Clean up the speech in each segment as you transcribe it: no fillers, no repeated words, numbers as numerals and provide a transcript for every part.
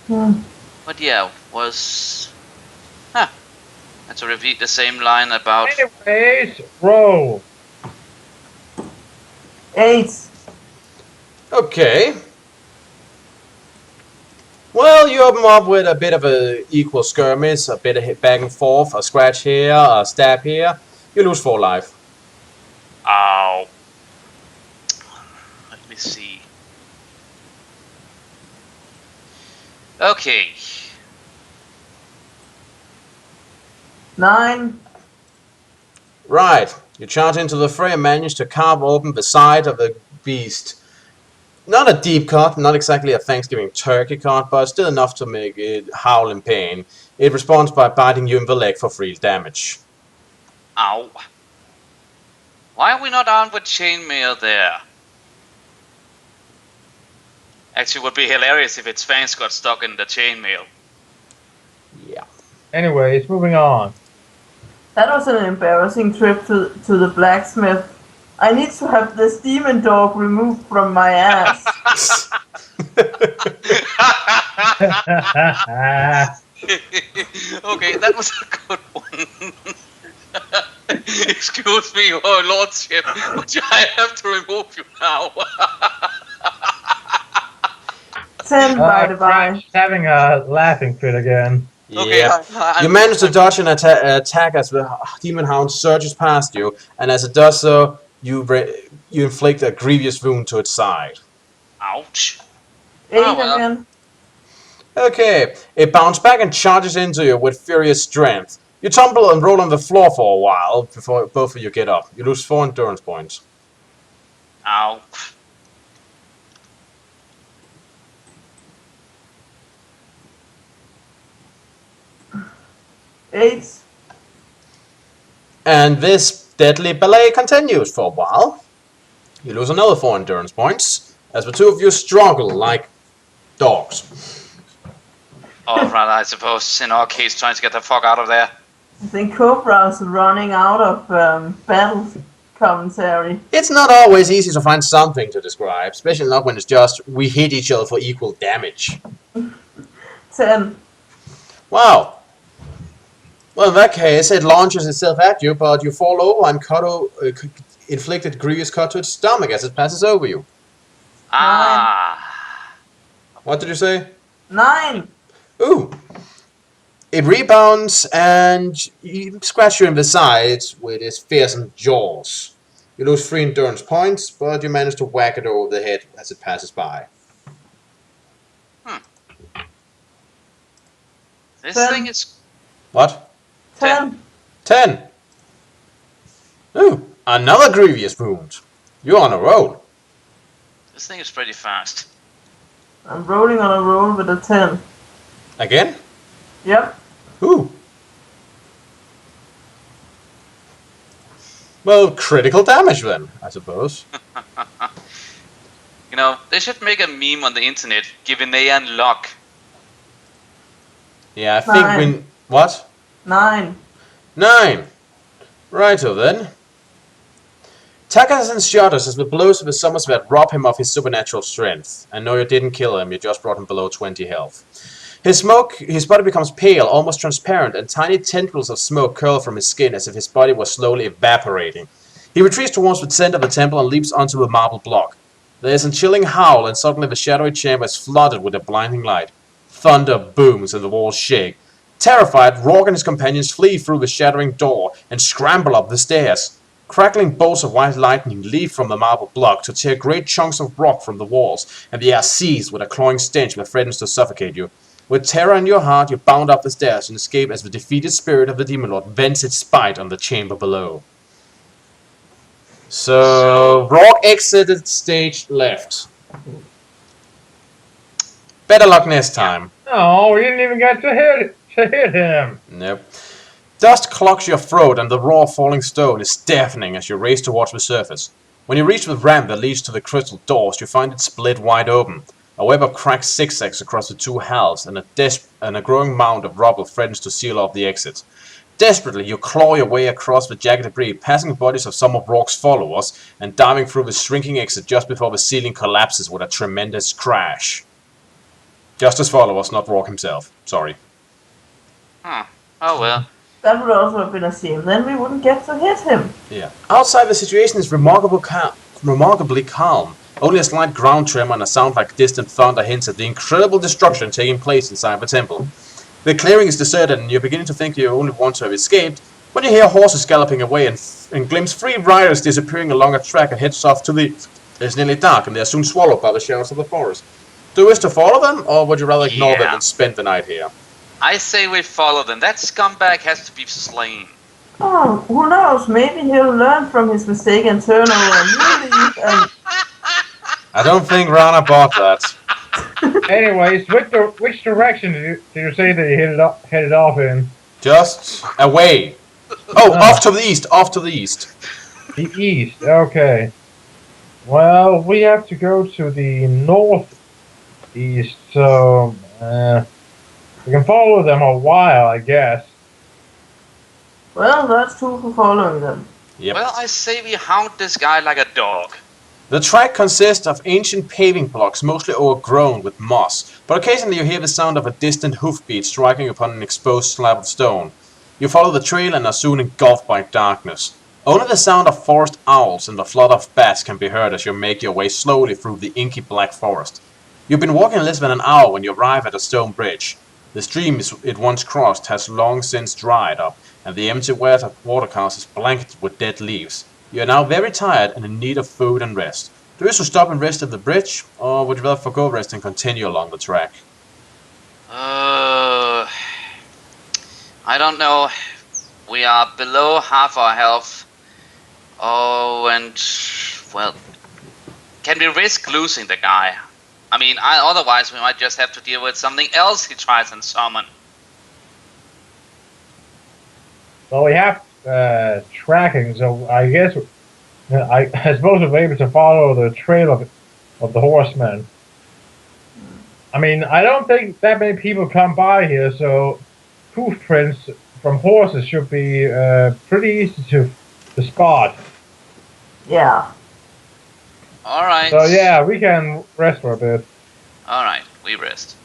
But yeah, was... Huh. And to repeat the same line about... Anyways, roll. 8. Okay. Well, you open up with a bit of a equal skirmish, a bit of hit back and forth, a scratch here, a stab here. You lose 4 life. Ow. Let me see. Okay. 9. Right. You charge into the fray and manage to carve open the side of the beast. Not a deep cut, not exactly a Thanksgiving turkey cut, but still enough to make it howl in pain. It responds by biting you in the leg for 3 damage. Ow. Why are we not armed with chainmail there? Actually, it would be hilarious if its fangs got stuck in the chainmail. Yeah. Anyways, moving on. That was an embarrassing trip to the blacksmith. I need to have this demon dog removed from my ass. Okay, that was a good one. Excuse me, your lordship, but I have to remove you now. 10 by the by. Frank's having a laughing fit again. Okay, Yeah. You manage to dodge an attack as the demon hound surges past you, and as it does so, you inflict a grievous wound to its side. Ouch. 8 Oh, well. again. Okay, it bounces back and charges into you with furious strength. You tumble and roll on the floor for a while before both of you get up. You lose 4 endurance points. Ow. Eight. And this deadly ballet continues for a while. You lose another 4 endurance points as the two of you struggle like dogs. Or rather, I suppose, in our case, trying to get the fuck out of there. I think Cobra's running out of battle commentary. It's not always easy to find something to describe, especially not when it's just we hit each other for equal damage. 10. Wow. Well, in that case, it launches itself at you, but you fall over and inflict a grievous cut to its stomach as it passes over you. Ah. What did you say? 9. Ooh. It rebounds and you scratch you in the sides with its fearsome jaws. You lose 3 endurance points, but you manage to whack it over the head as it passes by. This 10. thing is... What? 10. 10. Ooh, another grievous wound. You're on a roll. This thing is pretty fast. I'm rolling on a roll with a 10. Again? Yep. Ooh. Well, critical damage then, I suppose. You know, they should make a meme on the internet, giving Aeon luck. Yeah, I think 9. we... What? 9. 9. Righto then. Takahasa shudders as the blows of his Somerset rob him of his supernatural strength. And no, you didn't kill him, you just brought him below 20 health. His body becomes pale, almost transparent, and tiny tendrils of smoke curl from his skin as if his body was slowly evaporating. He retreats towards the center of the temple and leaps onto a marble block. There is a chilling howl, and suddenly the shadowy chamber is flooded with a blinding light. Thunder booms and the walls shake. Terrified, Roark and his companions flee through the shattering door and scramble up the stairs. Crackling bolts of white lightning leap from the marble block to tear great chunks of rock from the walls, and the air seized with a clawing stench that threatens to suffocate you. With terror in your heart, you bound up the stairs and escape as the defeated spirit of the Demon Lord vents its spite on the chamber below. So, Roark exited stage left. Better luck next time. No, we didn't even get to hit him. Nope. Dust clogs your throat and the roar of falling stone is deafening as you race towards the surface. When you reach the ramp that leads to the crystal doors, you find it split wide open. A web of cracked zigzags across the two halves, and a growing mound of rubble threatens to seal off the exit. Desperately, you claw your way across the jagged debris, passing the bodies of some of Roark's followers, and diving through the shrinking exit just before the ceiling collapses with a tremendous crash. Just his followers, not Roark himself. Sorry. Huh. Oh well. That would also have been a shame. Then we wouldn't get to hit him. Yeah. Outside, the situation is remarkably calm. Only a slight ground tremor and a sound like distant thunder hints at the incredible destruction taking place inside the temple. The clearing is deserted, and you're beginning to think you only want to have escaped, when you hear horses galloping away and glimpse 3 riders disappearing along a track and heads off to the... It's nearly dark, and they are soon swallowed by the shadows of the forest. Do you wish to follow them, or would you rather ignore them and spend the night here? I say we follow them. That scumbag has to be slain. Oh, who knows? Maybe he'll learn from his mistake and turn over a new leaf and... I don't think Rana bought that. Anyways, which direction did you say they headed off in? Just away. Oh, off to the east, off to the east. The east, okay. Well, we have to go to the northeast, so we can follow them a while, I guess. Well, that's true for following them. Yep. Well, I say we hound this guy like a dog. The track consists of ancient paving blocks, mostly overgrown with moss, but occasionally you hear the sound of a distant hoofbeat striking upon an exposed slab of stone. You follow the trail and are soon engulfed by darkness. Only the sound of forest owls and the flutter of bats can be heard as you make your way slowly through the inky black forest. You've been walking less than an hour when you arrive at a stone bridge. The stream it once crossed has long since dried up, and the empty watercourse is blanketed with dead leaves. You are now very tired and in need of food and rest. Do you wish to stop and rest at the bridge, or would you rather forgo rest and continue along the track? I don't know. We are below half our health. Oh, and well, can we risk losing the guy? I mean, otherwise we might just have to deal with something else he tries and summon. Well, we have tracking, so I guess I suppose we'll be able to follow the trail of the horsemen. I mean, I don't think that many people come by here, so hoof prints from horses should be pretty easy to spot. Yeah. Alright. So yeah, we can rest for a bit. Alright, we rest.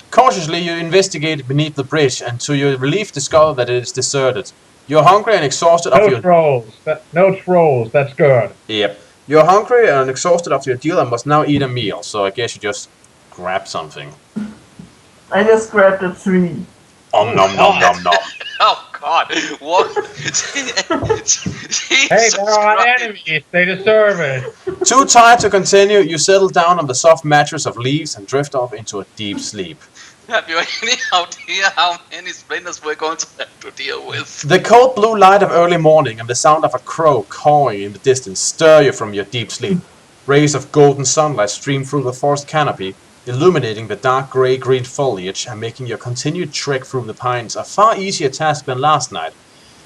Cautiously, you investigate beneath the bridge, and to your relief discover that it is deserted. You're hungry and exhausted after your... No trolls, that's good. Yep. You're hungry and exhausted after your deal and must now eat a meal, so I guess you just grab something. I just grabbed a tree. Nom nom nom nom nom. Oh God! What? Hey, there are enemies. They deserve it. Too tired to continue, you settle down on the soft mattress of leaves and drift off into a deep sleep. Have you any idea how many splinters we're going to have to deal with? The cold blue light of early morning and the sound of a crow cawing in the distance stir you from your deep sleep. Rays of golden sunlight stream through the forest canopy, illuminating the dark grey-green foliage and making your continued trek through the pines a far easier task than last night.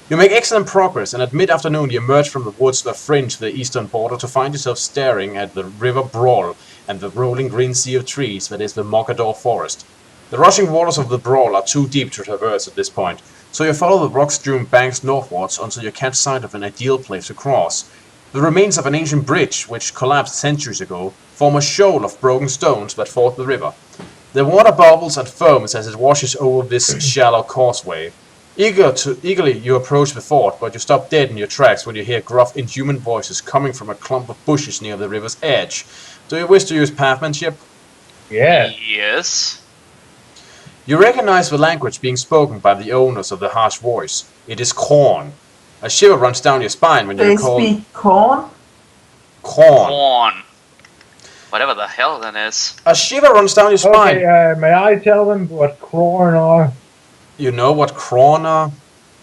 You make excellent progress, and at mid-afternoon you emerge from the woods that fringe the eastern border to find yourself staring at the river Brawl and the rolling green sea of trees that is the Mogador forest. The rushing waters of the Brawl are too deep to traverse at this point, so you follow the rock-strewn banks northwards until you catch sight of an ideal place to cross. The remains of an ancient bridge, which collapsed centuries ago, form a shoal of broken stones that ford the river. The water bubbles and foams as it washes over this shallow causeway. Eagerly you approach the fort, but you stop dead in your tracks when you hear gruff, inhuman voices coming from a clump of bushes near the river's edge. Do you wish to use pathmanship? Yeah. Yes. You recognize the language being spoken by the owners of the harsh voice. It is corn. A shiver runs down your spine when you recall... They speak corn? Corn. Corn. Whatever the hell that is. A shiver runs down your spine. Okay, may I tell them what corn are? You know what corn are?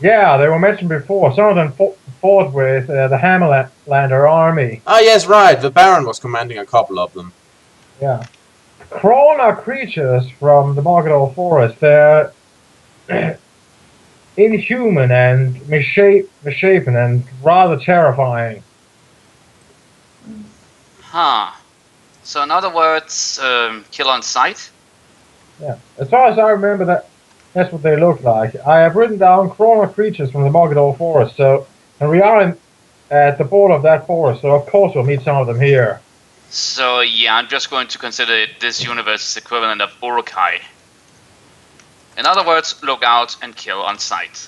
Yeah, they were mentioned before. Some of them fought with the Hammerlander army. Ah, yes, right. The Baron was commanding a couple of them. Yeah. Krone are creatures from the Mogador forest. They're inhuman and misshapen and rather terrifying. Huh. So in other words, kill on sight? Yeah. As far as I remember, that's what they look like. I have written down Krone are creatures from the Mogador forest, and we are at the border of that forest, so of course we'll meet some of them here. So yeah, I'm just going to consider it this universe's equivalent of Urukai. In other words, look out and kill on sight.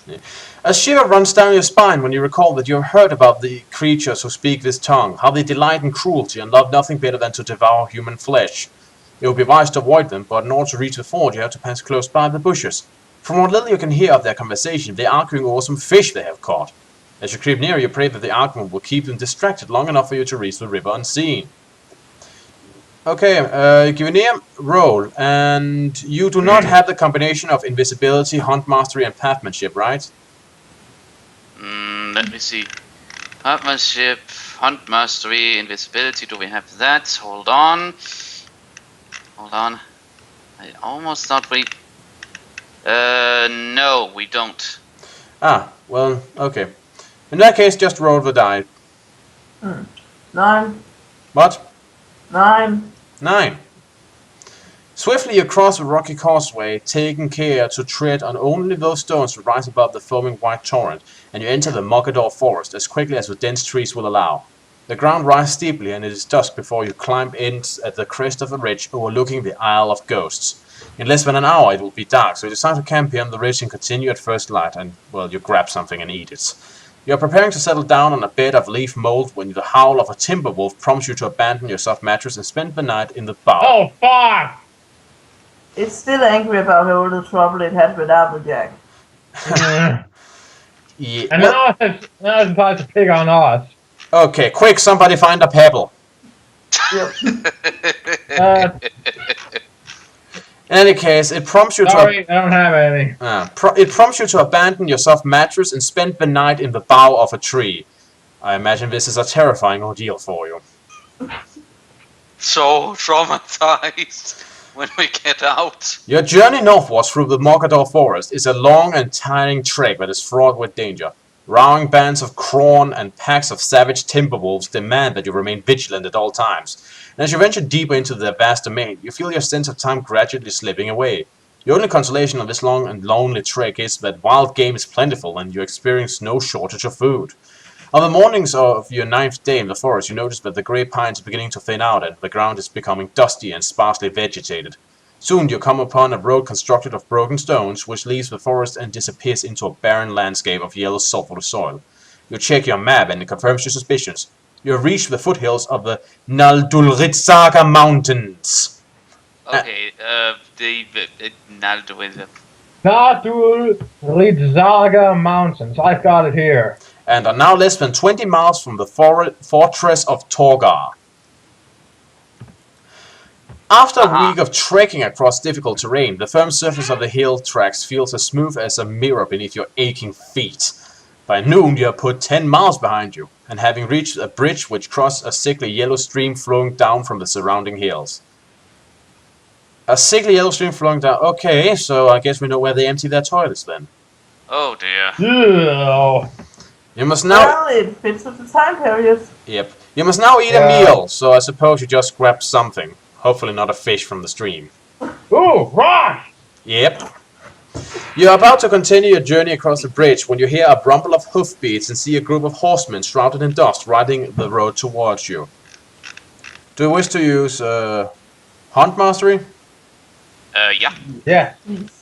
A shiver runs down your spine when you recall that you have heard about the creatures who speak this tongue, how they delight in cruelty and love nothing better than to devour human flesh. It would be wise to avoid them, but in order to reach the fort you have to pass close by the bushes. From what little you can hear of their conversation, they are arguing over some fish they have caught. As you creep near, you pray that the argument will keep them distracted long enough for you to reach the river unseen. Okay, Guinea, roll, and you do not have the combination of invisibility, hunt mastery, and pathmanship, right? Let me see. Partnership, hunt mastery, invisibility. Do we have that? Hold on. I almost thought we. No, we don't. Ah, well, okay. In that case, just roll the die. 9. What? 9. 9. Swiftly you cross the rocky causeway, taking care to tread on only those stones that rise above the foaming white torrent, and you enter the Mogador forest as quickly as the dense trees will allow. The ground rises steeply, and it is dusk before you climb in at the crest of the ridge overlooking the Isle of Ghosts. In less than an hour it will be dark, so you decide to camp here on the ridge and continue at first light, and, well, you grab something and eat it. You are preparing to settle down on a bed of leaf mold when the howl of a timber wolf prompts you to abandon your soft mattress and spend the night in the bow. Oh, fuck! It's still angry about all the trouble it had with Applejack. Yeah, And well, now it's time to pick on us. okay, quick, somebody find a pebble. Yep. In any case, it prompts you Sorry, I don't have any. it prompts you to abandon your soft mattress and spend the night in the bough of a tree. I imagine this is a terrifying ordeal for you. So traumatized when we get out. Your journey northwards through the Mogador forest is a long and tiring trek that is fraught with danger. Roaring bands of Krorn and packs of savage timber wolves demand that you remain vigilant at all times. And as you venture deeper into their vast domain, you feel your sense of time gradually slipping away. The only consolation of this long and lonely trek is that wild game is plentiful and you experience no shortage of food. On the mornings of your 9th day in the forest, you notice that the grey pines are beginning to thin out and the ground is becoming dusty and sparsely vegetated. Soon you come upon a road constructed of broken stones, which leaves the forest and disappears into a barren landscape of yellow sulphurous soil. You check your map and it confirms your suspicions. You have reached the foothills of the Naldulritsaga Mountains. Okay, the Naldwil. Naldulritsaga Mountains. I've got it here. And are now less than 20 miles from the fortress of Torgar. After a week of trekking across difficult terrain, the firm surface of the hill tracks feels as smooth as a mirror beneath your aching feet. By noon you have put 10 miles behind you, and having reached a bridge which crosses a sickly yellow stream flowing down from the surrounding hills. A sickly yellow stream flowing down. Okay, so I guess we know where they empty their toilets then. Oh dear. Ew. You must now. Well, it fits with the time period. Yep. You must now eat a meal, so I suppose you just grabbed something. Hopefully not a fish from the stream. Ooh, rock! Yep. You are about to continue your journey across the bridge when you hear a rumble of hoofbeats and see a group of horsemen shrouded in dust riding the road towards you. Do you wish to use hunt mastery? Yeah. Yeah. Please.